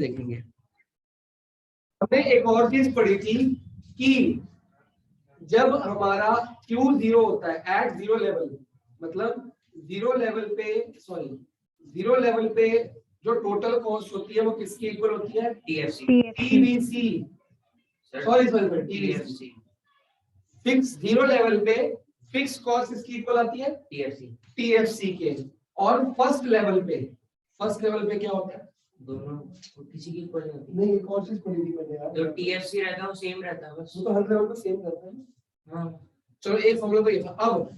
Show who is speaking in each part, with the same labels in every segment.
Speaker 1: देखेंगे। हमने एक और चीज पढ़ी थी कि जब हमारा Q 0 होता है एट जीरो लेवल, मतलब जीरो लेवल पे जो टोटल कॉस्ट होती है वो किसकी इक्वल होती है? TVC, sorry TVC. Fix zero level पे फिक्स कॉस्ट इसकी इक्वल आती है टीएफसी के। और फर्स्ट लेवल पे क्या होता है?
Speaker 2: दोनों किसी की इक्वल
Speaker 1: नहीं, एक और चीज पढ़ी थी मैंने यार,
Speaker 2: जो टीएफसी रहता है वो सेम रहता है बस,
Speaker 1: वो तो हर लेवल पे सेम रहता है।
Speaker 2: हाँ
Speaker 1: चलो एक फॉर्मूला तो ये था। अब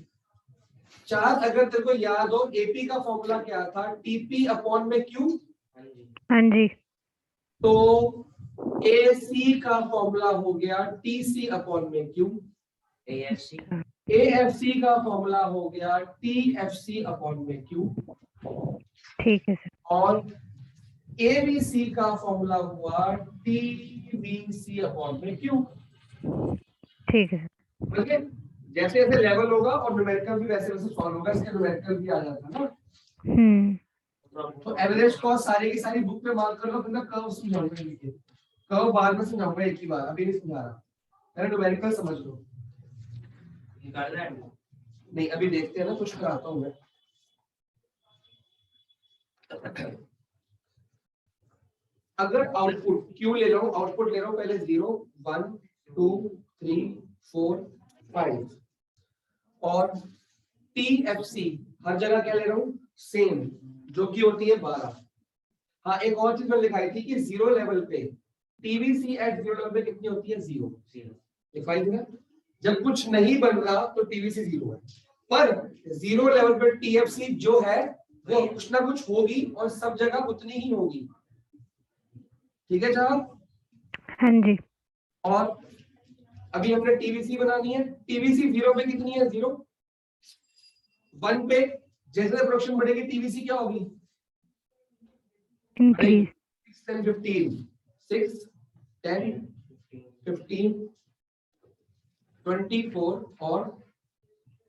Speaker 1: चार, अगर तेरे को याद हो एपी का फॉर्मूला क्या था? टीपी अपॉन में क्यू।
Speaker 3: हाँ जी।
Speaker 1: तो एसी का फॉर्मूला हो गया टीसी अपॉन में क्यू। एएफसी का फॉर्मूला हो गया टीएफसी अपॉन में क्यू।
Speaker 3: ठीक है सर।
Speaker 1: और एबीसी का फॉर्मूला हुआ टीबीसी अपॉन में क्यू।
Speaker 3: ठीक है सर।
Speaker 1: बल्कि जैसे जैसे लेवल होगा और न्यूमेरिकल भी वैसे वैसे सॉल्व होगा, इसका न्यूमेरिकल भी आ जाता है ना। तो एवरेज कॉस्ट सारी की सारी बुक में मार्क कर लो, फिर मैं कर्व समझाऊंगा। लिखिए कर्व बाद में समझाऊंगा, एक ही बार, अभी नहीं समझा रहा। पहले न्यूमेरिकल समझ लो।
Speaker 2: निकाल रहा है
Speaker 1: नहीं, अभी देखते हैं ना, कुछ कराता हूं मैं। अगर आउटपुट क्यू ले लो, आउटपुट ले लो पहले 0 1 2 3 4 5 और टीएफसी हर जगह क्या ले रहा हूं? सेम, जो कि होती है 12। हाँ, एक और चीज मैंने लिखाई थी कि जीरो लेवल पे टीवीसी एट जीरो लेवल पे कितनी होती है? 0 लिखाई थी ना। जब कुछ नहीं बन रहा तो टीवीसी 0 है, पर जीरो लेवल पे टीएफसी जो है वो कुछ ना कुछ होगी और सब जगह उतनी ही होगी। ठीक है साहब?
Speaker 3: हाँ जी।
Speaker 1: और अभी हमने टीवीसी बनानी है। टीवीसी 0 पे कितनी है? 0। 1 पे जैसे प्रोडक्शन बढ़ेगी टीवीसी क्या होगी?
Speaker 3: इंक्रीज।
Speaker 1: 6 10 15 6 10 15 24 और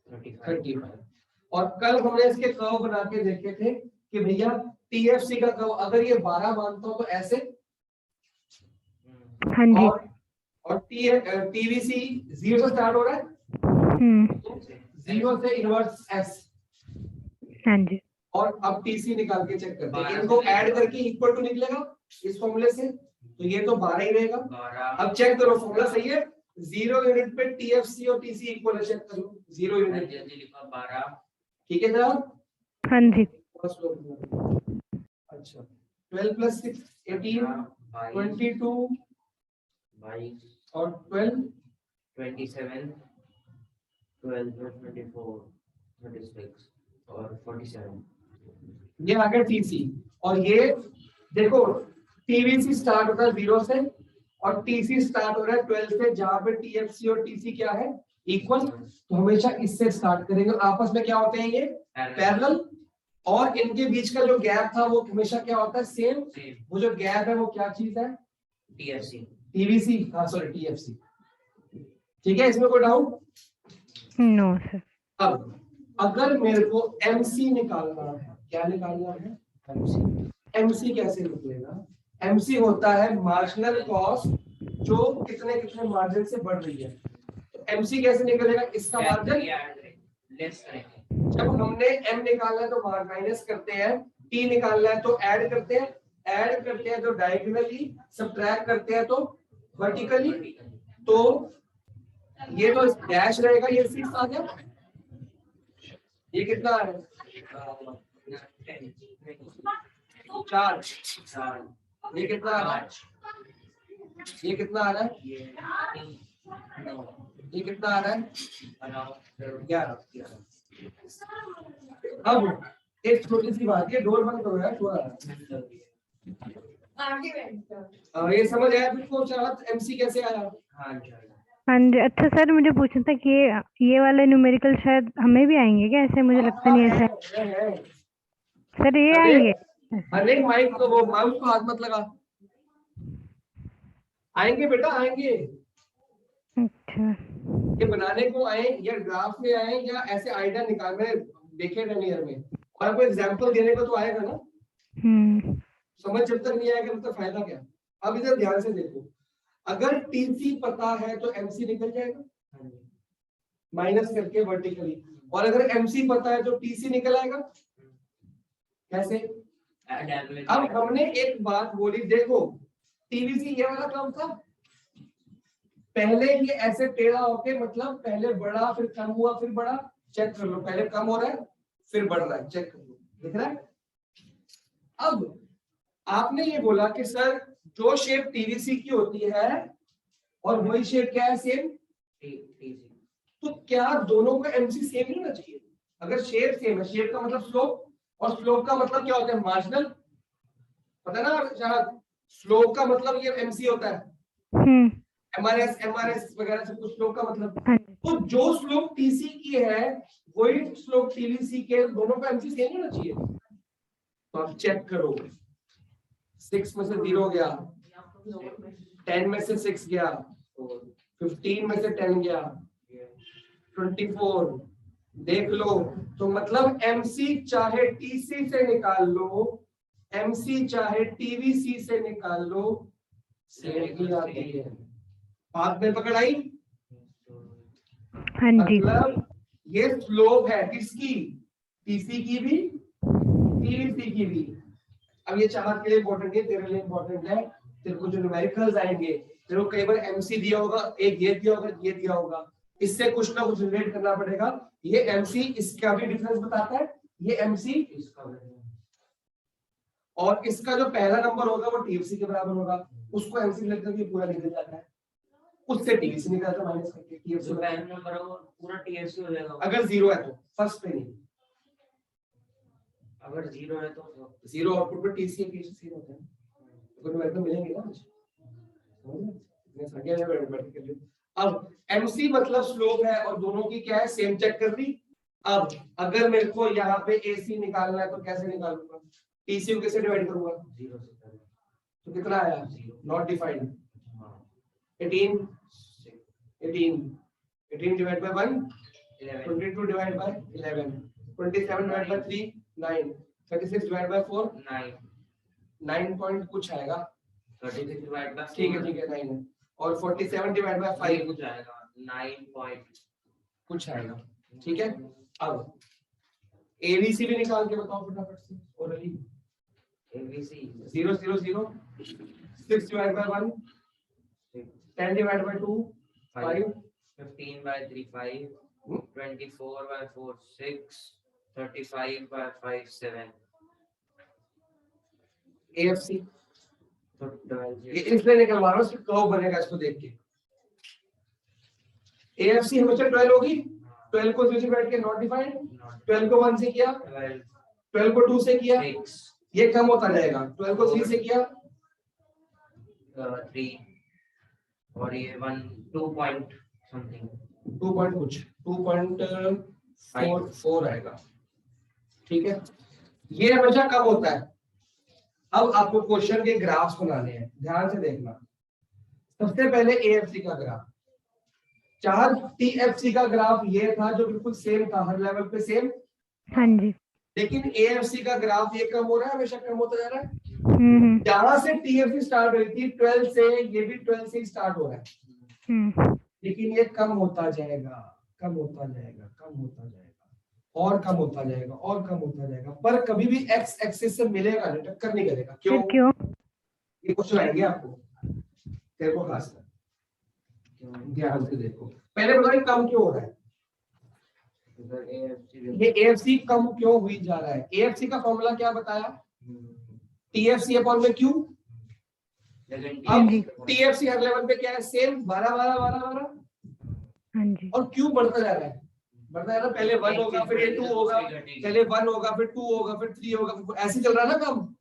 Speaker 1: 35। और कल हमने इसके कर्व बना के देखे थे कि भैया टीएफसी का कर्व अगर ये 12 मानता हूं तो ऐसे,
Speaker 3: हाँ जी।
Speaker 1: और टीवीसी 0 से स्टार्ट हो रहा है, 0 से इनवर्स एस।
Speaker 3: हाँ जी।
Speaker 1: और अब टीसी निकाल के चेक करते हैं, इनको ऐड करके इक्वल टू निकलेगा इस फॉर्मूले से, तो ये तो 12 ही रहेगा। अब चेक करो फॉर्मूला सही है। 0 यूनिट पे टीएफसी और टीसी इक्वल है, चेक करो 0 यूनिट
Speaker 2: लिखा 12।
Speaker 1: ठीक है साहब?
Speaker 3: हाँ जी।
Speaker 1: अच्छा 12 प्लस 6 18 22 और 12
Speaker 2: 27 12 24 36 और 47।
Speaker 1: ये आ गया टीसी। और ये देखो टीवीसी स्टार्ट होता है 0 से और टीसी स्टार्ट हो रहा है 12 से, जहां पे टीएफसी और टीसी क्या है? इक्वल। तो हमेशा इससे स्टार्ट करेंगे। आपस में क्या होते हैं? ये पैरेलल। और इनके बीच का जो गैप था वो हमेशा क्या होता है? सेम। वो जो गैप है वो क्या चीज है?
Speaker 2: टीएफसी
Speaker 1: टीवीसी, हाँ सॉरी टीएफसी। ठीक है, इसमें कोई डाउट?
Speaker 3: No sir.
Speaker 1: अब अगर मेरे को एमसी निकालना है, क्या निकालना है? एमसी कैसे निकलेगा? एमसी होता है मार्जिनल कॉस्ट जो कितने कितने मार्जिन से बढ़ रही है। तो एमसी कैसे निकलेगा? इसका मार्जिन
Speaker 2: लेस करेंगे।
Speaker 1: जब हमने एम निकालना है तो माइनस करते हैं, टी निकालना है तो ऐड करते हैं, ऐड करते हैं तो डायगोनली, सब्ट्रैक्ट करते हैं तो वर्टिकली। तो ये तो डैश रहेगा, ये 6 आ गया। ये कितना है? 4। ये कितना आ रहा है? ये कितना आ रहा है? ये कितना आ रहा है? 11। अब एक छोटी सी बात है, डोर बंद करो यार थोड़ा। ये समझ आया तुमको चाहत एमसी कैसे आया?
Speaker 3: हाँ जी। अच्छा सर, मुझे पूछना था कि ये वाले न्यूमेरिकल शायद हमें भी आएंगे क्या? ऐसे मुझे लगता नहीं है सर ये आएंगे।
Speaker 1: अरे माइक को, वो माउस को हाथ मत लगा। आएंगे बेटा, आएंगे।
Speaker 3: अच्छा।
Speaker 1: ये बनाने को आए या ग्राफ में आए या ऐसे आइडिया निकाल में देखे रनियर में, और आपको एग्जांपल देने को तो आएगा ना। समझ जब तक नहीं आएगा मतलब फायदा क्या। अब इधर ध्यान से देखो, अगर टीसी पता है तो एमसी निकल जाएगा
Speaker 2: हाँ जी।
Speaker 1: माइनस करके वर्टिकली, और अगर एमसी पता है तो टीसी निकल आएगा। कैसे?
Speaker 2: Diagonal
Speaker 1: अब
Speaker 2: divide।
Speaker 1: हमने एक बात बोली, देखो टीवीसी ये वाला काम था, पहले ये ऐसे टेढ़ा होके, मतलब पहले बढ़ा फिर कम हुआ फिर बढ़ा, चेक कर लो, पहले कम हो रहा है फिर बढ़ रहा है, चेक कर लो, दिख रहा है। अब आपने ये बोला कि सर जो शेप टीवीसी की होती है और वही शेप क्या है सेम,
Speaker 2: TC।
Speaker 1: तो क्या दोनों का एमसी सेम ही होना चाहिए? अगर शेप सेम है, शेप का मतलब स्लोप, और स्लोप का मतलब क्या होता है, मार्जिनल, पता है ना जहाँ स्लोप का मतलब ये एमसी होता है, एमआरएस वगैरह सब कुछ स्लोप का मतलब।
Speaker 3: हाँ जी।
Speaker 1: तो जो स्लोप टीसी की है वही स्लोप टीवीसी के, दोनों का एमसी सेम होना चाहिए। तो आप चेक करो, 6 में से 0 गया, 10 में से 6 गया, 15 में से 10 गया, 24, देख लो। तो मतलब एमसी चाहे टीसी से निकाल लो, एमसी चाहे टीवीसी से निकाल लो, सेम ही आती है। बात में पकड़ आई?
Speaker 3: हाँ जी।
Speaker 1: मतलब ये स्लोप है किसकी, टीसी की भी टीवीसी की भी। अब ये चाहत के लिए इंपॉर्टेंट है, तेरे लिए इंपॉर्टेंट है, तेरे को जो न्यूमेरिकल्स आएंगे, तेरे को कई बार एमसी दिया होगा, एक ये दिया होगा, ये दिया होगा, इससे कुछ ना कुछ रिलेट करना पड़ेगा। ये एमसी इसका भी डिफरेंस बताता है, ये एमसी
Speaker 2: इसका
Speaker 1: और इसका जो पहला नंबर होगा वो टीवीसी के बराबर होगा, उसको एमसी लेकर के पूरा निकल जाता है, उससे टीवीसी निकल जाता है माइनस करके टीएफसी।
Speaker 2: जो पहला नंबर होगा पूरा TFC हो जाएगा।
Speaker 1: अगर 0 है तो फर्स्ट पे नहीं,
Speaker 2: अगर 0 है तो
Speaker 1: 0 आउटपुट पे टीसी के सेम होता है। तो न्यूमेरिकल मिलेंगे ना आज, मैं संख्या में बैठ कर लिया। अब एमसी मतलब स्लोप है और दोनों की क्या है सेम, चेक कर ली। अब अगर मेरे को यहाँ पे एसी निकालना है तो कैसे निकालूंगा, टीसी को कैसे डिवाइड करूंगा,
Speaker 2: 0 से पहले
Speaker 1: तो कितना आया, not defined, 18 divide by 1, 22 divide by 11, 27 divide by 3 9, 36 divide by 4 9 point कुछ आएगा,
Speaker 2: 36 डिवाइड बाय
Speaker 1: ठीक है 9 है, और 47 डिवाइड बाय 5
Speaker 2: कुछ आएगा 9 पॉइंट
Speaker 1: कुछ आएगा, ठीक है। अब एबीसी भी निकाल के बताओ फटाफट से orally.
Speaker 2: ABC
Speaker 1: 0 0 0, 6 divide by 1, 10 divide by 2 5,
Speaker 2: 15 by 3 5, 24 by 4 6, 35 by 5 7,
Speaker 1: AFC
Speaker 2: तो 12
Speaker 1: ये इसलिए निकलवा रहा हूं, इसका कर्व बनेगा इसको देख के। एएफसी हमेशा 12 होगी, 12 को 0 से बैठ के नॉट डिफाइंड, 12 को 1 से किया, 12 को 2 से किया,
Speaker 2: 6
Speaker 1: ये कम होता जाएगा, 12 को 3 से किया
Speaker 2: 3 और ये 1 2 पॉइंट समथिंग
Speaker 1: 2 पॉइंट कुछ 2.44 आएगा, ठीक है। ये हमेशा कम होता है। अब आपको क्वेश्चन के ग्राफ्स बनाने हैं, ध्यान से देखना। सबसे पहले एएफसी का ग्राफ, चार टीएफसी का ग्राफ ये था जो बिल्कुल सेम था, हर लेवल पे सेम।
Speaker 3: हाँ जी।
Speaker 1: लेकिन एएफसी का ग्राफ ये कम हो रहा है, हमेशा कम होता जा रहा है। जहां से टीएफसी स्टार्ट हुई थी 12 से, ये भी 12 से ही स्टार्ट हो रहा है, लेकिन ये कम होता जाएगा, कम होता जाएगा, कम होता जाएगा, और कम होता जाएगा, और कम होता जाएगा, पर कभी भी एक्स एक्सिस से मिलेगा नहीं, टक्कर नहीं करेगा। क्यों?
Speaker 3: क्यों?
Speaker 1: ये क्वेश्चन आएंगे आपको, तेरे को खास ध्यान से देखो। पहले बताइए कम क्यों हो रहा है, ये एएफसी कम क्यों हुई जा रहा है। एएफसी का फॉर्मूला क्या बताया, टीएफसी अपॉन में क्यू। अब टीएफसी हर लेवल पे क्या है सेम, 12 12 12 12,
Speaker 3: हाँ जी।
Speaker 1: और क्यू बढ़ता जा रहा है, बढ़ता जा रहा है। पहले 1 होगा, फिर ये 2 होगा, पहले 1 होगा, फिर 2 होगा, फिर 3 होगा, फिर ऐसे चल रहा है ना कम।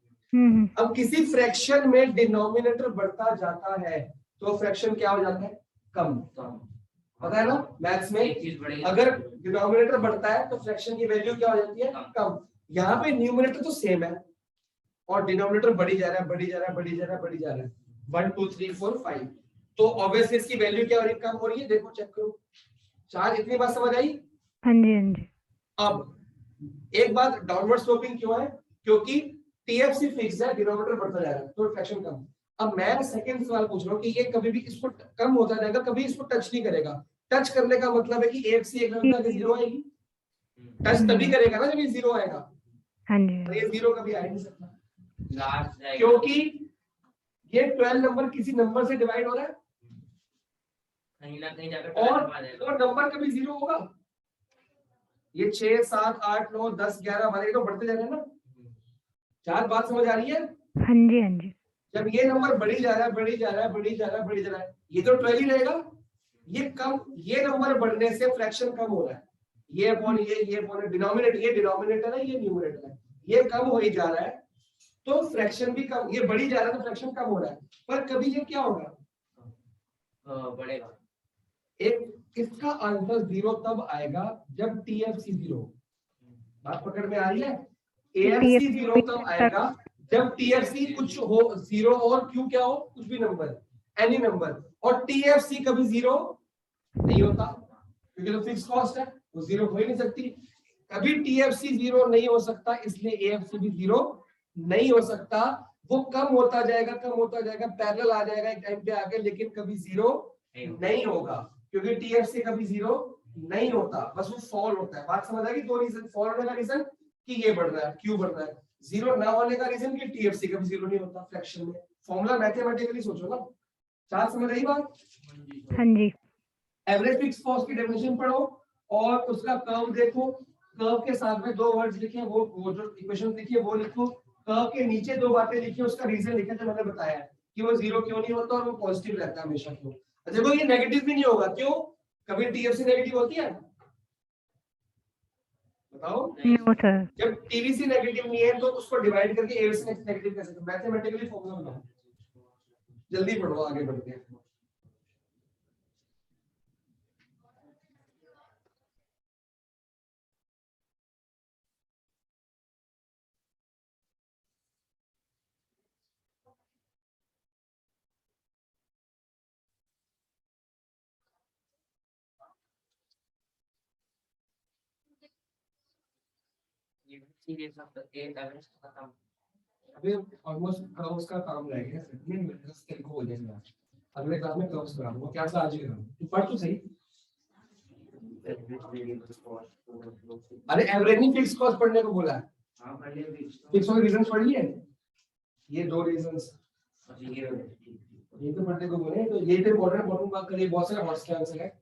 Speaker 1: अब किसी फ्रैक्शन में डिनोमिनेटर बढ़ता जाता है तो फ्रैक्शन क्या हो जाता है, कम। पता है ना मैथ्स में, अगर डिनोमिनेटर बढ़ता है तो फ्रैक्शन की वैल्यू क्या हो जाती है, कम। यहाँ पे न्यूमरेटर तो सेम है और डिनोमिनेटर बढ़ी जा रहा है, बढ़ी जा रहा है, बढ़ी जा रहा है, बढ़ी जा रहा है, 1 2 3 4 5, तो ऑब्वियसली इसकी वैल्यू क्या हो रही है, कम हो रही है। देखो चेक करो, 4, इतनी बात समझ आई।
Speaker 3: हाँ जी। हाँ जी।
Speaker 1: अब एक बात, डाउनवर्ड स्लोपिंग क्यों है, क्योंकि टीएफसी फिक्स है, डिनोमिनेटर बढ़ता जा रहा है तो फ्रैक्शन कम। अब मैं सेकंड सवाल पूछ रहा हूँ कि ये कभी भी इसको कम होता जाएगा, कभी इसको टच नहीं करेगा। टच करने का मतलब है कि एएफसी एक नंबर आगे जीरो आएगी। टच तभी करेगा ना जब ये जीरो आएगा,
Speaker 3: हाँ जी
Speaker 1: और ये जीरो कभी आ ही नहीं सकता
Speaker 2: लास्ट जाएगा
Speaker 1: क्योंकि ये 12 नंबर किसी नंबर से डिवाइड हो रहा है
Speaker 2: कहीं ना कहीं जाकर
Speaker 1: और
Speaker 2: टच आ जाएगा।
Speaker 1: वो नंबर कभी जीरो होगा। ये 6 7 8 9 10 11 12 तो बढ़ते जा रहे हैं ना। चार बात समझ आ रही है।
Speaker 3: हाँ जी हाँ जी
Speaker 1: जब ये नंबर बढ़ी जा रहा है बढ़ी जा रहा है बढ़ी जा रहा है बढ़ी जा रहा है, ये तो 12 ही रहेगा। ये कम, ये नंबर बढ़ने से फ्रैक्शन कम हो रहा है। ये अपॉन ये अपॉन डिनोमिनेटर, ये डिनोमिनेटर है ये न्यूमरेटर है, ये कम हो ही जा रहा है तो फ्रैक्शन भी कम, ये बढ़ी जा रहा है तो फ्रैक्शन कम हो रहा है। पर कभी ये क्या होगा
Speaker 2: बढ़ेगा।
Speaker 1: एक इसका आंसर जीरो तब आएगा जब टीएफसी जीरो। बात पकड़ में आ रही है। एएफसी जीरो तब आएगा जब टीएफसी कुछ हो जीरो और क्यू क्या हो कुछ भी नंबर एनी नंबर, और टीएफसी कभी जीरो नहीं होता क्योंकि तो फिक्स कॉस्ट है वो जीरो हो ही नहीं सकती। कभी टीएफसी जीरो नहीं हो सकता इसलिए एएफसी भी जीरो नहीं हो सकता। वो कम होता जाएगा पैरेलल आ जाएगा एक टाइम पे आके, लेकिन कभी जीरो नहीं होगा क्योंकि टीएफसी कभी जीरो नहीं होता, बस वो फॉल होता है। बात समझ आ गई। दो रीजन, फॉल होने का रीजन कि ये बढ़ रहा है क्यू बढ़ रहा है, जीरो ना होने का रीजन कि टीएफसी कभी जीरो नहीं होता फ्रैक्शन में। फॉर्मूला मैथमेटिकली सोचो ना। चार समझ रही बात।
Speaker 3: हाँ जी
Speaker 1: एवरेज फिक्स कॉस्ट की डेफिनेशन पढ़ो और उसका कर्व देखो। कर्व के साथ में दो वर्ड्स लिखे, वो जो इक्वेशन लिखी है वो लिखो। कर्व के नीचे दो बातें लिखी, उसका रीजन लिखा जो मैंने बताया कि वो जीरो क्यों नहीं होता और वो पॉजिटिव रहता है हमेशा क्यों। देखो ये नेगेटिव भी नहीं होगा क्यों, कभी टीएफसी नेगेटिव होती है बताओ।
Speaker 3: नो सर
Speaker 1: जब टीवीसी नेगेटिव नहीं है तो उसको डिवाइड करके एवीसी नेगेटिव कैसे, मैथमेटिकली फॉर्मूला बनाओ। जल्दी पढ़ो आगे बढ़ के।
Speaker 2: ये series of the eight average खत्म।
Speaker 1: अभी ऑलमोस्ट कर्व्स का काम रह गया है, नहीं बस तेरे को हो जाएगा। अगले क्लास में कर्व्स कराऊंगा, क्या सा आज करूं तू पढ़ तो सही। अरे एवरेज नहीं फिक्स कॉस्ट पढ़ने को बोला है।
Speaker 2: हां पहले भी
Speaker 1: फिक्स के रीजंस पढ़ लिए, ये दो रीजंस ये तो पढ़ने को बोले तो ये तो बॉटम बात करिए, बहुत सारे हॉट्स के आंसर है।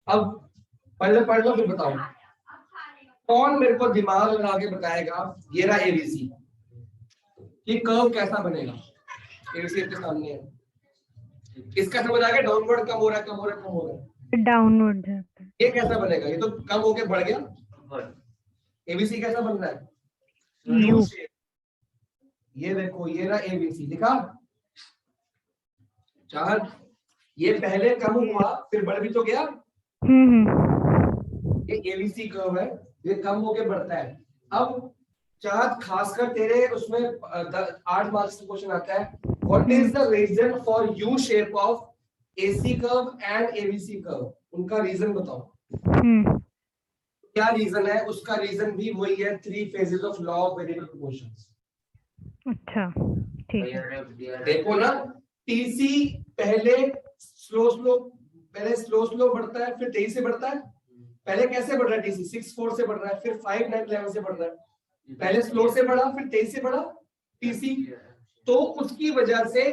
Speaker 1: अब पहले पढ़ लो फिर बताओ कौन मेरे को दिमाग लगा के बताएगा ये रहा एबीसी, ये कर्व कैसा बनेगा। एबीसी के सामने है, इसका समझ आ गया। डाउनवर्ड कम हो रहा है कम हो रहा है कम हो रहा है,
Speaker 3: डाउनवर्ड जाता है।
Speaker 1: ये कैसा बनेगा, ये तो कम होके बढ़ गया। एबीसी कैसा बन रहा है
Speaker 3: यू
Speaker 1: शेप। ये देखो ये रहा एबीसी लिखा चार, ये पहले कम हुआ फिर बढ़ भी तो गया। ये एबीसी कर्व है, ये कम होके बढ़ता है। अब चार खासकर तेरे उसमें 8 मार्क्स का क्वेश्चन आता है, what is the reason for U shape of AC curve and ABC curve, उनका रीजन बताओ। क्या रीजन है, उसका रीजन भी वही है, 3 phases of law of variable proportions.
Speaker 3: अच्छा ठीक है।
Speaker 1: देखो ना टीसी पहले स्लो बढ़ता है फिर तेजी से बढ़ता है। पहले कैसे बढ़ रहा है टीसी 6 4 से बढ़ रहा है, फिर 5 9 11 से बढ़ रहा है। पहले स्लो से बढ़ा फिर तेजी से बढ़ा टीसी, तो उसकी वजह से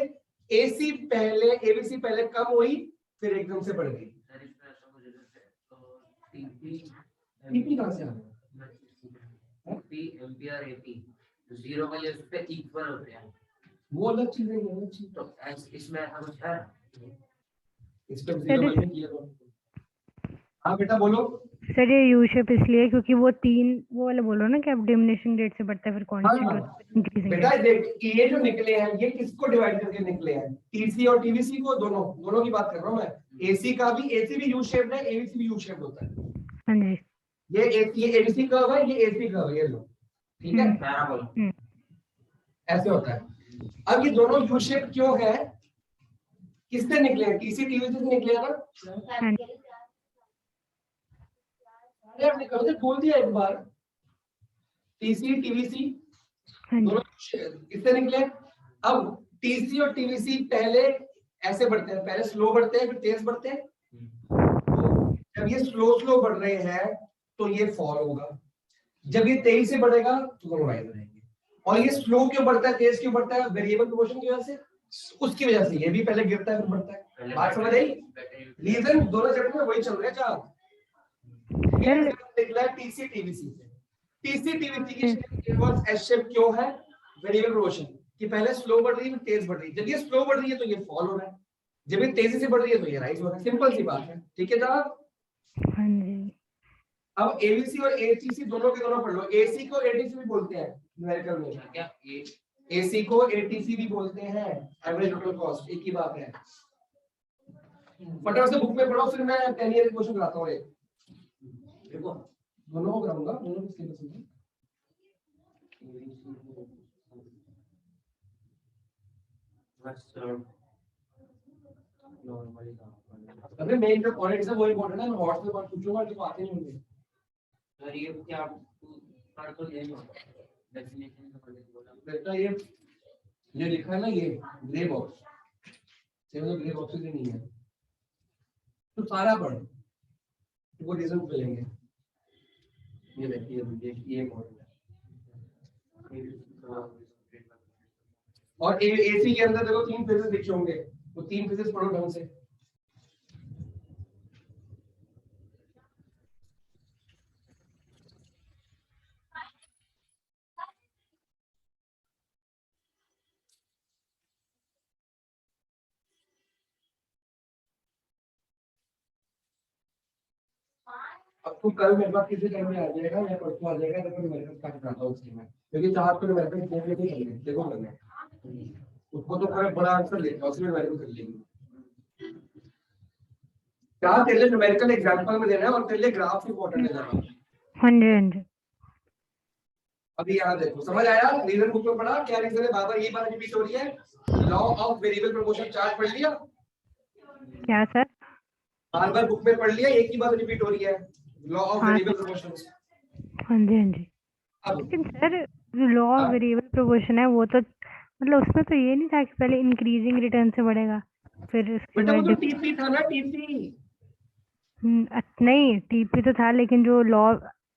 Speaker 1: एसी पहले एबीसी पहले कम हुई फिर एकदम से बढ़ गई। टीपी कहां से आ गया,
Speaker 2: पी एम्पियर एपी जीरो वाले उस पे इक्वल होते हैं,
Speaker 1: वो अलग चीज है, ये अलग चीज।
Speaker 2: तो इसमें ऐसा कुछ है।
Speaker 1: इस पे जीरो वाले किया तो हाँ बेटा बोलो।
Speaker 3: सर ये यू शेप इसलिए क्योंकि वो तीन वो वाला बोल रहे हो ना कि अब डिमिनिशिंग रेट से बढ़ता है फिर कांस्टेंट इंक्रीजिंग
Speaker 1: बेटा देख ये जो निकले हैं ये किसको डिवाइड करके निकले हैं, टीसी और टीवीसी को, दोनों की बात कर रहा हूं मैं। एसी का भी, एसी भी यू शेप्ड है, एबीसी भी यू शेप्ड होता है।
Speaker 3: हाँ जी
Speaker 1: ये एबीसी कर्व है, ये एसी कर्व है, ये लो ठीक है
Speaker 2: पैराबोला
Speaker 1: ऐसे होता है। अब ये दोनों यू शेप क्यों है, किससे निकले हैं, टीसी टीवीसी से निकले हैं ना।
Speaker 3: हाँ जी
Speaker 1: अरे आपने कब से बोल दिया एक बार, टीसी टीवीसी
Speaker 3: हाँ जी
Speaker 1: दोनों इससे निकले। अब टीसी और टीवीसी पहले ऐसे बढ़ते हैं, पहले स्लो बढ़ते हैं फिर तेज बढ़ते हैं। तो जब ये स्लो बढ़ रहे हैं तो ये फॉल होगा, जब ये तेज से बढ़ेगा तो दोनों राइज रहेंगे। और ये स्लो क्यों बढ़ता है, तेज क्यों बढ़ता है? वेरिएबल प्रोपोर्शन की वजह से, उसकी वजह से ये भी पहले गिरता है फिर बढ़ता है। बात समझ आई? रीजन दोनों जगह में वही चल रहा है। जहाँ ये
Speaker 3: सर
Speaker 1: निकला है टीसी टीवीसी से। टीसी टीवीसी की शेप इनवर्स एस शेप क्यों है? वेरिएबल प्रोपोर्शन कि पहले स्लो बढ़ रही है फिर तेज बढ़ रही है। जब ये स्लो बढ़ रही है तो ये फॉल हो रहा है, जब ये तेजी से बढ़ रही है तो ये राइज हो रहा है। सिंपल सी बात है, ठीक है साहब।
Speaker 3: हाँ जी
Speaker 1: अब एबीसी और एटीसी दोनों के दोनों पढ़ लो। एसी को एटीसी भी बोलते हैं न्यूमेरिकल में,
Speaker 2: क्या
Speaker 1: एसी को एटीसी भी बोलते हैं, एवरेज टोटल कॉस्ट, एक ही बात है। फटाफट से बुक में पढ़ो, फिर मैं 10 ईयर क्वेश्चन कराता हूं। एक देखो दोनों को कराऊंगा, दोनों को सिलेबस में। अबे मेन जो पॉइंट्स है वो इंपॉर्टेंट है। मैं व्हाट्सएप पर पूछूंगा तो आते नहीं होंगे।
Speaker 2: सर ये क्या पढ़ तो लेना डेफिनेशन का पढ़ बोला
Speaker 1: बेटा ये लिखा है ना, ये ग्रे बॉक्स से, वो ग्रे बॉक्स ही नहीं है तो सारा पढ़, वो रीजन मिलेंगे। ये देखिए ये मॉडल है। और एसी के अंदर देखो 3 फेजेस लिखे होंगे, वो 3 फेजेस पढ़ो ढंग से। अब तू कल मेरे पास किसी टाइम में आ जाएगा या परसों आ जाएगा, तो मैं मेरे पास काट कराता हूँ उसकी में, क्योंकि चार तो मेरे पास फोन नहीं करने देखो करने उसको तो पूरा बड़ा आंसर लेगा, उसमें मेरे को कर लेंगे। क्या तेरे लिए न्यूमेरिकल एग्जांपल में देना है और तेरे लिए ग्राफ इंपॉर्टेंट है ज्यादा।
Speaker 3: हाँ जी हाँ जी
Speaker 1: अभी यहाँ देखो, समझ आया? रीजन बुक में पढ़ा क्या रीजन है? बार-बार यही बात रिपीट हो रही है। Law of variable proportion chart पढ़ लिया?
Speaker 3: क्या सर?
Speaker 1: बार-बार बुक में पढ़ लिया, एक ही बात रिपीट हो रही है, लॉ ऑफ
Speaker 3: हाँ
Speaker 1: वेरिएबल
Speaker 3: सर
Speaker 1: प्रोपोर्शन।
Speaker 3: हाँ जी हाँ जी
Speaker 1: अब
Speaker 3: लेकिन sir law of variable proportion है वो तो मतलब उसमें तो ये नहीं था कि पहले इंक्रीजिंग रिटर्न से बढ़ेगा फिर उसके
Speaker 1: बेटा वो
Speaker 3: बाद
Speaker 1: तो टीपी था ना, टीपी
Speaker 3: नहीं टीपी तो था लेकिन जो law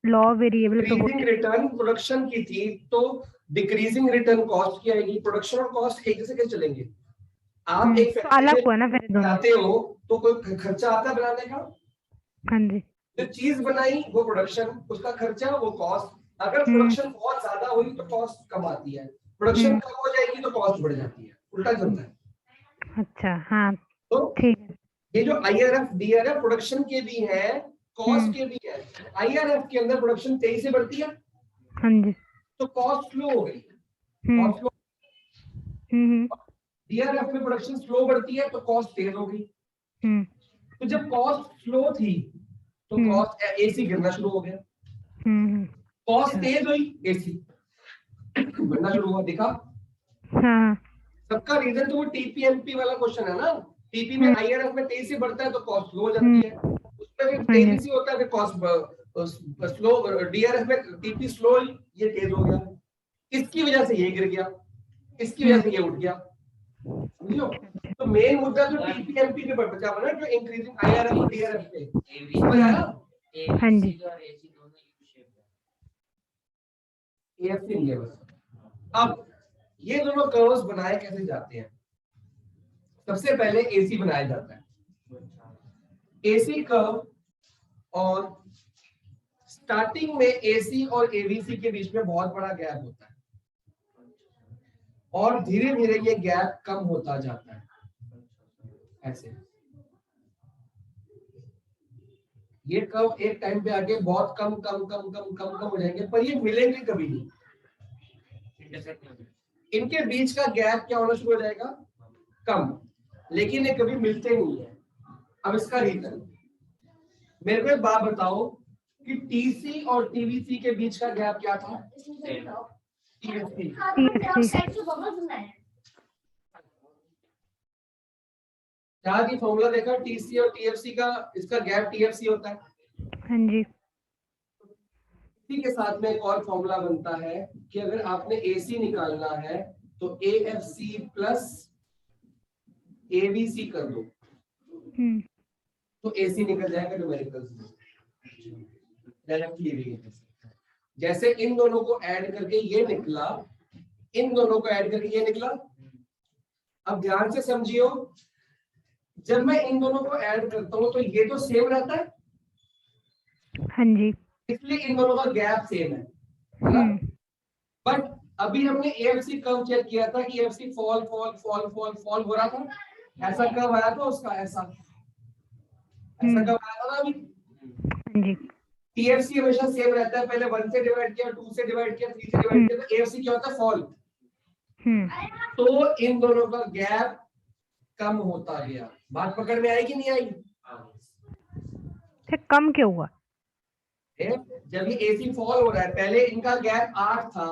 Speaker 3: law variable
Speaker 1: decreasing
Speaker 3: proportion
Speaker 1: return production की थी, तो डिक्रीजिंग रिटर्न कॉस्ट की आएगी। प्रोडक्शन और कॉस्ट एक जैसे कैसे चलेंगे? आप एक
Speaker 3: तो
Speaker 1: फैक्ट्री
Speaker 3: अलग
Speaker 1: में
Speaker 3: हुआ ना फिर दोनों।
Speaker 1: बनाते हो तो कोई खर्चा आता है बनाने का?
Speaker 3: हाँ जी
Speaker 1: जो चीज बनाई वो प्रोडक्शन, उसका खर्चा वो कॉस्ट। अगर
Speaker 3: हम्म
Speaker 1: प्रोडक्शन बहुत ज्यादा हुई तो कॉस्ट कम आती है, प्रोडक्शन
Speaker 3: हम्म
Speaker 1: कम हो जाएगी तो कॉस्ट बढ़ जाती है, उल्टा चलता है।
Speaker 3: अच्छा हाँ
Speaker 1: तो
Speaker 3: ठीक है
Speaker 1: ये जो आईआरएफ डीआरएफ प्रोडक्शन के भी है, कॉस्ट
Speaker 3: हम्म
Speaker 1: के भी है। आईआरएफ के अंदर प्रोडक्शन तेजी से बढ़ती है
Speaker 3: हाँ जी
Speaker 1: तो कॉस्ट स्लो हो गई,
Speaker 3: हम्म
Speaker 1: कॉस्ट स्लो।
Speaker 3: हम्म
Speaker 1: डीआरएफ में प्रोडक्शन स्लो बढ़ती है तो कॉस्ट तेज हो गई।
Speaker 3: हम्म
Speaker 1: तो जब कॉस्ट स्लो थी तो
Speaker 3: हम्म
Speaker 1: कॉस्ट एसी गिरना शुरू हो गया,
Speaker 3: हम्म
Speaker 1: कॉस्ट
Speaker 3: अच्छा
Speaker 1: तेज हुई एसी बढ़ना शुरू हुआ। देखा
Speaker 3: हाँ
Speaker 1: सबका रीजन? तो वो टीपीएमपी वाला क्वेश्चन है ना। टीपी में
Speaker 3: हम्म
Speaker 1: आईआरएफ में तेजी से बढ़ता है तो कॉस्ट स्लो हो जाती
Speaker 3: हम्म
Speaker 1: है, उसमें फिर
Speaker 3: हाँ जी
Speaker 1: तेजी से होता है फिर कॉस्ट स्लो। डीआरएफ में टीपी स्लो, ये तेज हो गया, इसकी वजह से ये गिर गया, इसकी वजह से ये उठ गया। समझो? तो मेन मुद्दा जो टीपीएमपी पे बचा बना, जो इंक्रीजिंग आईआरएफ और डीआरएफ पे, समझ आया?
Speaker 3: हाँ जी
Speaker 2: और एसी दोनों यू शेप है।
Speaker 1: एएफसी नहीं है बस। अब ये दोनों कर्व्स बनाए कैसे जाते हैं? सबसे पहले एसी बनाया जाता है। एसी कर्व, और स्टार्टिंग में एसी और एबीसी के बीच में बहुत बड़ा गैप होता है और धीरे धीरे ये गैप कम होता जाता है। ऐसे ये कर्व एक टाइम पे आके बहुत कम कम कम कम कम कम हो जाएंगे, पर ये मिलेंगे कभी नहीं। इनके बीच का गैप क्या होना शुरू हो जाएगा? कम, लेकिन ये कभी मिलते नहीं है। अब इसका रीजन मेरे को एक बात बताओ कि टीसी और टीवीसी के बीच का गैप क्या था? टीएफसी। क्या थी फॉर्मूला देखा टीसी और टीएफसी का? इसका गैप टीएफसी होता है।
Speaker 3: हाँ जी
Speaker 1: इसी के साथ में एक और फॉर्मूला बनता है कि अगर आपने AC निकालना है तो AFC प्लस ABC कर दो तो AC निकल जाएगा न्यूमेरिकल। जैसे इन दोनों को ऐड करके ये निकला, इन दोनों को ऐड करके ये निकला। अब ध्यान से समझियो, जब मैं इन दोनों को ऐड करता हूं तो ये तो सेम रहता है,
Speaker 3: हाँ जी,
Speaker 1: इसलिए इन दोनों का गैप सेम है ना। बट अभी हमने AFC कर्व चेक किया था कि AFC fall fall fall fall fall हो रहा था, ऐसा कर्व आया था उसका, ऐसा कर्व आया था ना अभी।
Speaker 3: हाँ जी,
Speaker 1: TFC हमेशा सेम रहता है, पहले 1 से डिवाइड किया, 2 से डिवाइड किया, 3 से डिवाइड किया, तो AFC क्या होता है, फॉल। तो इन दोनों का गैप कम होता गया। बात पकड़ में आई कि नहीं आई?
Speaker 3: कम क्यों हुआ?
Speaker 1: जब ये AC फॉल हो रहा है, पहले इनका गैप 8 था,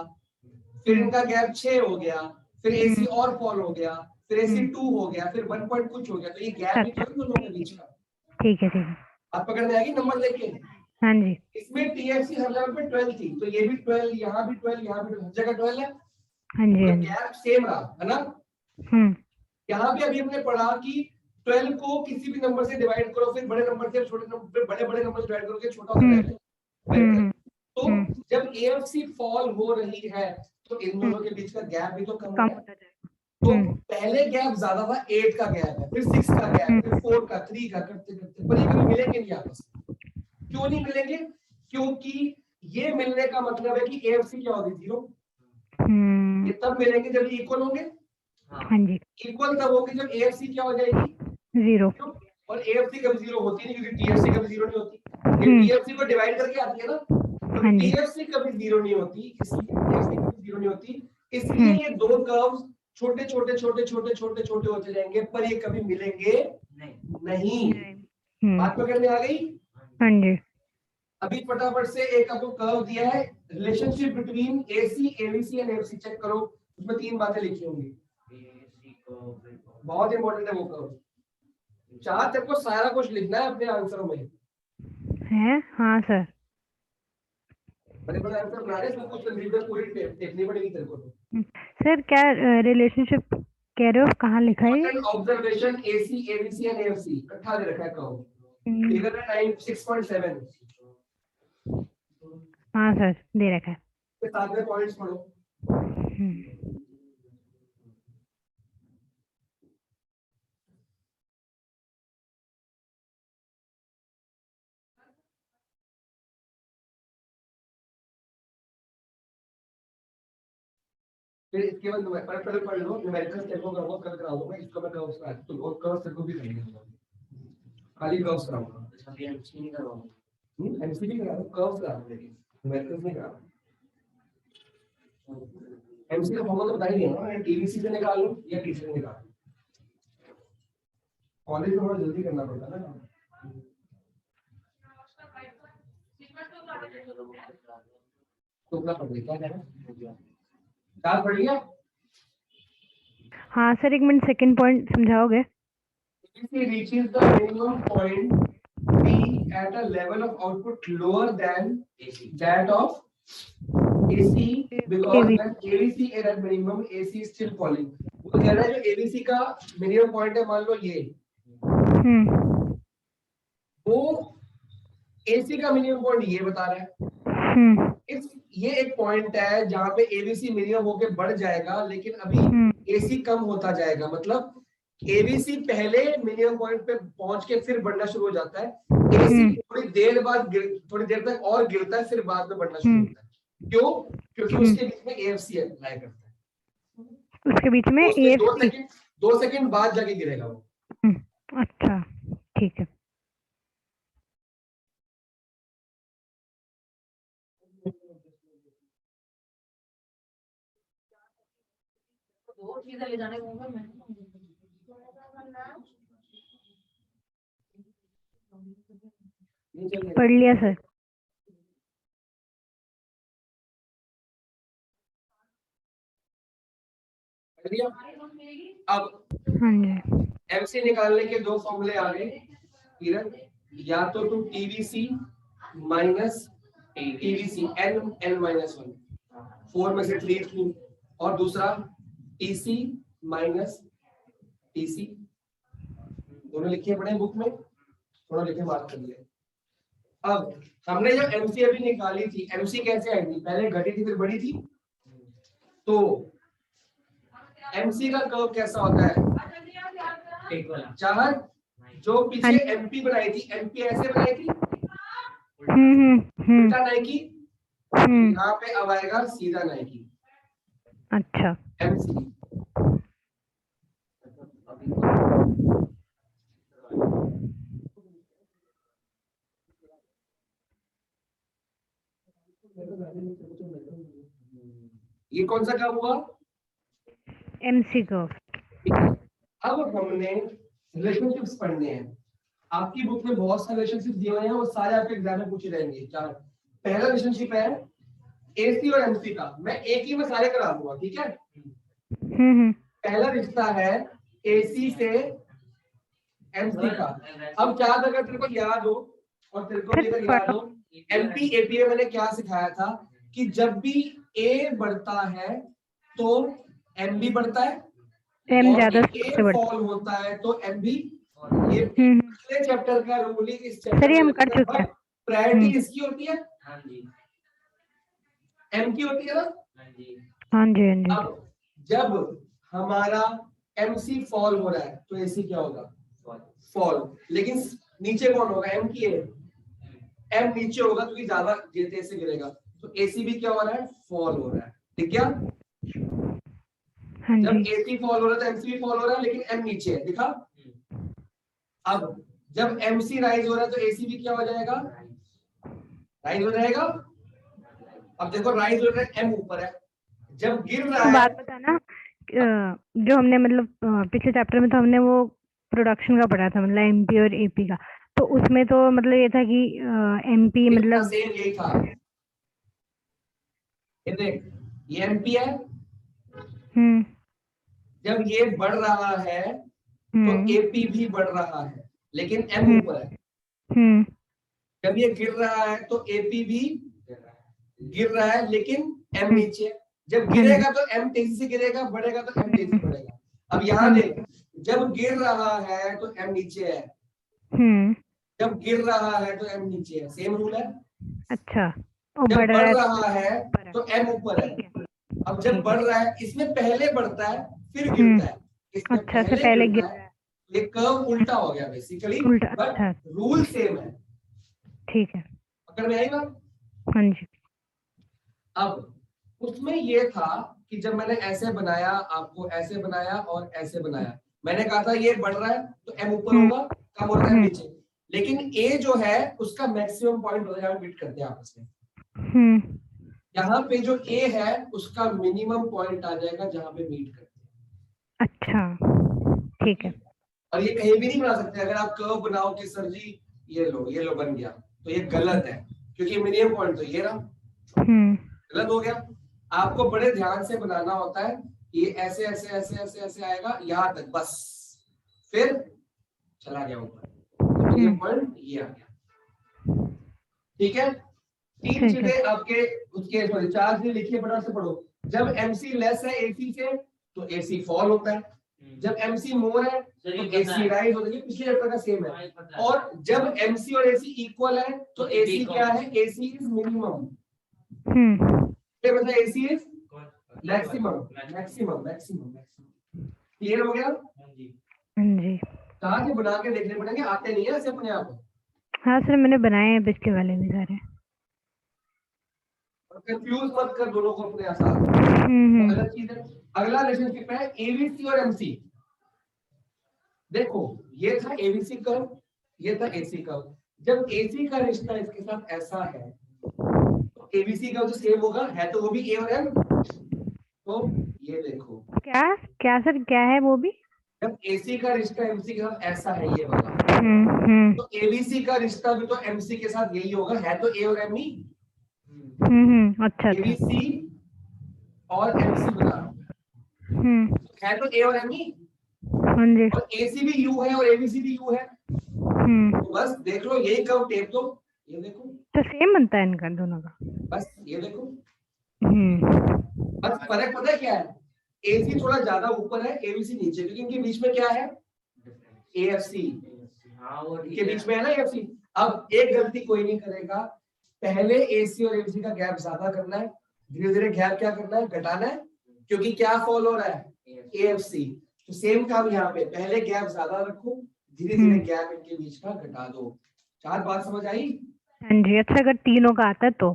Speaker 1: फिर इनका गैप 6 हो गया, फिर AC और फॉल हो गया, फिर AC 2 हो गया, फिर 1 पॉइंट कुछ हो गया, तो ये गैप भी तो दोनों के बीच का।
Speaker 3: ठीक है, ठीक है।
Speaker 1: आप पकड़ में आएगी नंबर लेके।
Speaker 3: हाँ जी,
Speaker 1: इसमें TFC हर जगह पे 12 थी, तो ये भी 12, यहाँ भी 12, यहाँ भी 12, हर जगह 12 है।
Speaker 3: हाँ जी,
Speaker 1: तो
Speaker 3: हाँ जी।
Speaker 1: गैप सेम रहा है ना। यहाँ पे अभी हमने पढ़ा कि 12 को किसी भी नंबर से डिवाइड करो, फिर बड़े नंबर से छोटे नंबर, फिर बड़े बड़े नंबर से डिवाइड करो, छोटा होता जाएगा। तो जब AFC फॉल हो रही है तो इन दोनों के बीच का गैप भी तो कम हो रहा है। तो पहले गैप ज्यादा था, 8 का गैप है, फिर 6 का गैप, फिर 4 का, 3 का, करते करते पर ये कभी मिलेंगे नहीं आपस में। क्यों नहीं मिलेंगे? क्योंकि ये मिलने का मतलब है कि AFC क्या होगी, 0। ये तब मिलेंगे जब ये इक्वल होंगे।
Speaker 3: हाँ जी,
Speaker 1: इक्वल तब होगी जब AFC क्या हो जाएगी,
Speaker 3: 0।
Speaker 1: और AFC कभी 0 होती नहीं, क्योंकि TFC कभी 0 नहीं होती। ये TFC को डिवाइड करके आती है ना, तो TFC कभी 0 नहीं होती, इसलिए TFC कभी 0 नहीं होती, इसलिए ये दो कर्व्स छोटे छोटे छोटे छोटे छोटे छोटे होते जाएंगे, पर ये कभी मिलेंगे नहीं। बात पकड़ में आ गई?
Speaker 3: हाँ जी।
Speaker 1: अभी फटाफट से एक आपको कर्व दिया है, relationship between AC, ABC and AFC check करो, उसमें 3 बातें लिखी होंगी, बहुत इंपॉर्टेंट है वो कर्व। चार तेरे को सारा कुछ लिखना है अपने आंसरों में
Speaker 3: है। हाँ सर।
Speaker 1: बड़े आंसर बना रहे हैं, कुछ कंफ्यूजन पूरी देखनी पड़ेगी तेरे को। तो
Speaker 3: सर क्या रिलेशनशिप कह रहे हो, कहाँ लिखा है?
Speaker 1: Observation AC, ABC and AFC इकट्ठा दे रखा है कर्व, फिगर है 6.7।
Speaker 3: हाँ सर, दे रखा है।
Speaker 1: के साथ में पॉइंट्स पढ़ो। फिर इसके बाद पहले पढ़ लो, न्यूमेरिकल तेरे को कराऊंगा, कल करा दूंगा, इसको मैं कर्व्स करा दूंगा, तो और कर्व्स तेरे को भी करेंगे, खाली कर्व्स कराऊंगा। MCQ करा दूं, कर्व्स करा दूंगा, लेकिन न्यूमेरिकल्स नहीं करा। MCQ का फॉर्मूला तो बता ही दिया ना, TVC से निकाल लो या TC से निकाल लो। कॉलेज में थोड़ा जल्दी करना पड़ता है ना। तो क्या पढ़ लिया, क्या कहना चार पढ़ लिया?
Speaker 3: हाँ सर, 1 मिनट, सेकंड पॉइंट समझाओगे?
Speaker 1: AC reaches the minimum point P at a level of output lower than that of AC because when ABC is at minimum, AC is still falling. वो कह रहा है जो ABC का minimum point है, मान लो ये, वो AC का मिनिमम पॉइंट ये बता रहा है। इस ये एक पॉइंट है जहां पे ABC मिनिमम होके बढ़ जाएगा, लेकिन अभी AC कम होता जाएगा, मतलब ABC पहले मिनिमम पॉइंट पे पहुंच के फिर बढ़ना शुरू हो जाता है, AC थोड़ी देर बाद थोड़ी देर तक और गिरता है, फिर बाद में बढ़ना शुरू होता है। क्यों? क्योंकि उसके बीच में AFC अप्लाई करता है,
Speaker 3: उसके बीच में AFC
Speaker 1: 2 सेकंड बाद जाके गिरेगा वो।
Speaker 3: अच्छा, ठीक है।
Speaker 4: दो चीजें ले जाने को मैं
Speaker 3: पढ़ लिया सर।
Speaker 1: अब
Speaker 3: हाँ जी,
Speaker 1: MC निकालने के 2 फॉर्मूले आ गए, किरण, या तो तुम TVC minus TVC n minus 1, 4 में से 3 2, और दूसरा टीसी माइनस टीसी। दोनों लिखे पड़े बुक में, थोड़ा लिखे बात कर लिए। अब हमने जो एमसी अभी निकाली थी, एमसी कैसे आई थी, पहले घटी थी फिर बढ़ी थी। तो एमसी का कर्व कैसा होता है, चाहत जो पीछे एमपी बनाई थी, एमपी ऐसे बनाई थी, उल्टा नाइकी, यहाँ पे अब आएगा सीधा नाइकी।
Speaker 3: अच्छा
Speaker 1: एमसी ये कौन सा कर्व हुआ,
Speaker 3: एमसी कर्व।
Speaker 1: अब हमने रिलेशनशिप्स पढ़ने हैं। आपकी बुक में बहुत सारे रिलेशनशिप दिए हुए हैं, वो सारे आपके एग्जाम में पूछे जाएंगे। चार, पहला रिलेशनशिप है एसी और एमसी का, मैं एक ही में सारे करा दूंगा, ठीक है। पहला रिश्ता है एसी से एमसी का। अब क्या अगर तेरे को याद हो और तेरे को भी याद हो, एमपी एपी में मैंने क्या सिखाया था कि जब भी ए बढ़ता है तो एम भी बढ़ता है,
Speaker 3: एम
Speaker 1: और
Speaker 3: ज्यादा
Speaker 1: ए फॉल होता है तो एम भी। ये पिछले चैप्टर का रूल ही इस चैप्टर
Speaker 3: सर ये हम
Speaker 1: में
Speaker 3: कर चुके हैं।
Speaker 1: प्रायोरिटी इसकी होती है,
Speaker 2: हाँ जी,
Speaker 1: एम की होती है ना।
Speaker 2: हाँ जी,
Speaker 3: हाँ जी हाँ जी।
Speaker 1: अब जब हमारा एमसी फॉल हो रहा है तो एसी क्या होगा, फॉल। लेकिन नीचे कौन होगा, एम की है, एम नीचे होगा क्योंकि ज्यादा तेज से गिरेगा, तो एसी भी क्या हो रहा है, फॉल हो रहा है, ठीक है।
Speaker 3: हाँ
Speaker 1: जब
Speaker 3: जी।
Speaker 1: एसी फॉल हो रहा है तो एमसी भी फॉल हो रहा है, लेकिन एम नीचे है, दिखा। अब जब एमसी राइज हो रहा है तो एसी भी क्या हो जाएगा, राइज हो जाएगा। अब देखो राइज हो रहा है, एम ऊपर है, जब गिर रहा है।
Speaker 3: बात बताना, जो हमने मतलब पिछले चैप्टर में तो हमने वो प्रोडक्शन का पढ़ा था, मतलब एमपी और एपी का, तो उसमें तो मतलब ये था कि एमपी मतलब
Speaker 1: सेम यही था। ये देख, ये एमपी है, जब ये बढ़ रहा है तो एपी भी बढ़ रहा है, लेकिन एम ऊपर है। जब ये गिर रहा है तो एपी भी गिर रहा है, लेकिन एम नीचे है। जब गिरेगा तो एम तेजी से गिरेगा, बढ़ेगा तो एम तेजी से बढ़ेगा। अब यहाँ देख, जब गिर रहा है तो एम नीचे है, जब गिर रहा है तो एम नीचे है, सेम रूल है।
Speaker 3: अच्छा,
Speaker 1: जब बढ़ रहा है तो एम ऊपर है। अब जब बढ़ रहा है, इसमें पहले बढ़ता है फिर गिरता है, इसमें
Speaker 3: अच्छा से पहले
Speaker 1: गिरता है। ये कर्व उल्टा हो गया बेसिकली, बट रूल सेम है।
Speaker 3: ठीक है,
Speaker 1: पकड़ में आई बात।
Speaker 3: हाँ जी।
Speaker 1: अब उसमें ये था कि जब मैंने ऐसे बनाया, आपको ऐसे बनाया और ऐसे बनाया, मैंने कहा था ये बढ़ रहा है तो एम ऊपर होगा, कम हो रहा है नीचे। लेकिन ए जो है उसका मैक्सिमम पॉइंट हो जाएगा, मीट करते हैं आपस में। यहाँ पे जो ए है उसका मिनिमम पॉइंट आ जाएगा जहां पे मीट करते हैं।
Speaker 3: अच्छा ठीक है।
Speaker 1: और ये कहीं भी नहीं बना सकते। अगर आप कर्व बनाओ कि सर जी ये लो बन गया, तो ये गलत है, क्योंकि मिनिमम पॉइंट तो ये रहा, गलत हो गया। आपको बड़े ध्यान से बनाना होता है, ये ऐसे ऐसे ऐसे ऐसे ऐसे आएगा यहाँ तक, बस फिर चला गया ऊपर, मिनिमम पॉइंट ये आ गया, ठीक है। तीन चीजें आपके उसके सॉरी 4 चीजें लिखिए, फटाफट से पढ़ो। जब एमसी लेस है एसी से तो एसी फॉल होता है, जब एमसी मोर है तो एसी राइज होता है, पिछले चैप्टर का सेम है। और जब एमसी और एसी इक्वल है तो एसी क्या है, एसी इज मिनिमम, मतलब AC is maximum maximum maximum. Clear हो गया।
Speaker 3: हाँ जी।
Speaker 1: कहाँ से बना के देखने पड़ेंगे, आते नहीं है ऐसे अपने आप।
Speaker 3: हाँ सर, मैंने बनाए हैं पिछले वाले भी सारे।
Speaker 1: कंफ्यूज मत कर दोनों को अपने साथ। गलत चीज है। अगला रिलेशनशिप है एबीसी और एमसी। देखो ये था एबीसी कर्व, ये था एसी कर्व। जब एसी का रिश्ता इसके साथ ऐसा है तो एबीसी का जो सेम होगा, है तो वो भी ए और एम। तो ये देखो
Speaker 3: क्या क्या सर, क्या है वो भी।
Speaker 1: जब एसी का रिश्ता एमसी के साथ ऐसा है ये वाला, तो एबीसी का रिश्ता भी तो एमसी के साथ यही होगा, है तो ए और एम ही।
Speaker 3: अच्छा
Speaker 1: एबीसी और एमसी बना है तो ए और एम ही, और एसी भी यू है और एबीसी भी यू है। तो बस देख लो, यही कर्व टेप दो, ये देखो
Speaker 3: तो सेम बनता है इनका दोनों का।
Speaker 1: बस ये देखो,
Speaker 3: हम्म
Speaker 1: बस फर्क पता है क्या है, एसी थोड़ा ज्यादा ऊपर है, एबीसी नीचे, क्योंकि इनके बीच में क्या है, एएफसी,
Speaker 2: हाँ वो
Speaker 1: इनके बीच में है ना एएफसी। अब एक गलती कोई नहीं करेगा, पहले एसी और एबीसी का गैप ज्यादा करना है, धीरे धीरे गैप क्या करना है, घटाना है, क्योंकि क्या फॉल हो रहा है, एएफसी। तो सेम काम यहाँ पे, पहले गैप ज्यादा रखो, धीरे धीरे गैप इनके बीच का घटा दो। चार बात समझ आई?
Speaker 3: हाँ जी, अच्छा अगर तीनों का आता है तो,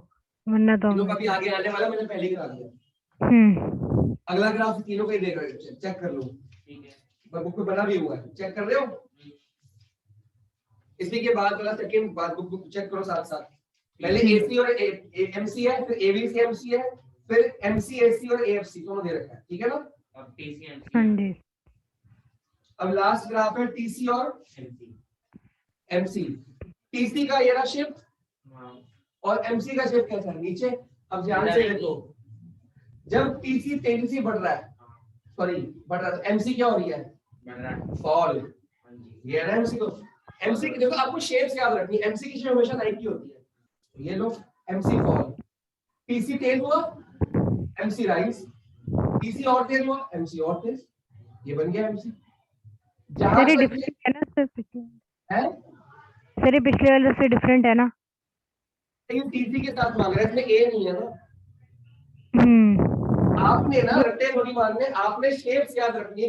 Speaker 3: वरना तो
Speaker 1: तीनों का भी आगे आने वाला, मैंने पहले ही करा दिया। अगला ग्राफ तीनों का ही देगा, चेक कर लो,
Speaker 2: ठीक है।
Speaker 1: बुक में बना भी हुआ है, चेक कर रहे हो? इसी के बाद वाला सेकंड बात बुक चेक करो साथ साथ। पहले एसी और एमसी है, फिर एबीसी एमसी है, फिर एमसी एसी और एएफसी दोनों दे रखा है, ठीक है ना?
Speaker 2: अब टीसीएमसी
Speaker 3: हाँ जी।
Speaker 1: अब लास्ट ग्राफ है टीसी और एमसी। टीसी का ये रहा शेप, और एमसी का शेप कैसा है, नीचे। अब ध्यान से देखो, जब टीसी तेजी से बढ़ रहा है, सॉरी बढ़ रहा है, एमसी क्या हो रही है, फॉल। ये है ना एमसी को, एमसी की देखो आपको शेप्स याद रखनी है, एमसी की शेप हमेशा नाइट की होती है। ये लो, एमसी फॉल, टीसी तेज हुआ, एमसी राइज, टीसी और तेज हुआ, एमसी और तेज, ये बन गया एमसी। जहां
Speaker 3: सर ये
Speaker 1: तक
Speaker 3: डिफरेंट है ना सर,
Speaker 1: है,
Speaker 3: सर ये पिछले वाले से डिफरेंट है ना?
Speaker 1: लेकिन टीसी के साथ मांग रहा है, इसमें ए नहीं है ना। आपने ना रट्टे थोड़ी मारने, आपने शेप्स याद रखनी है कि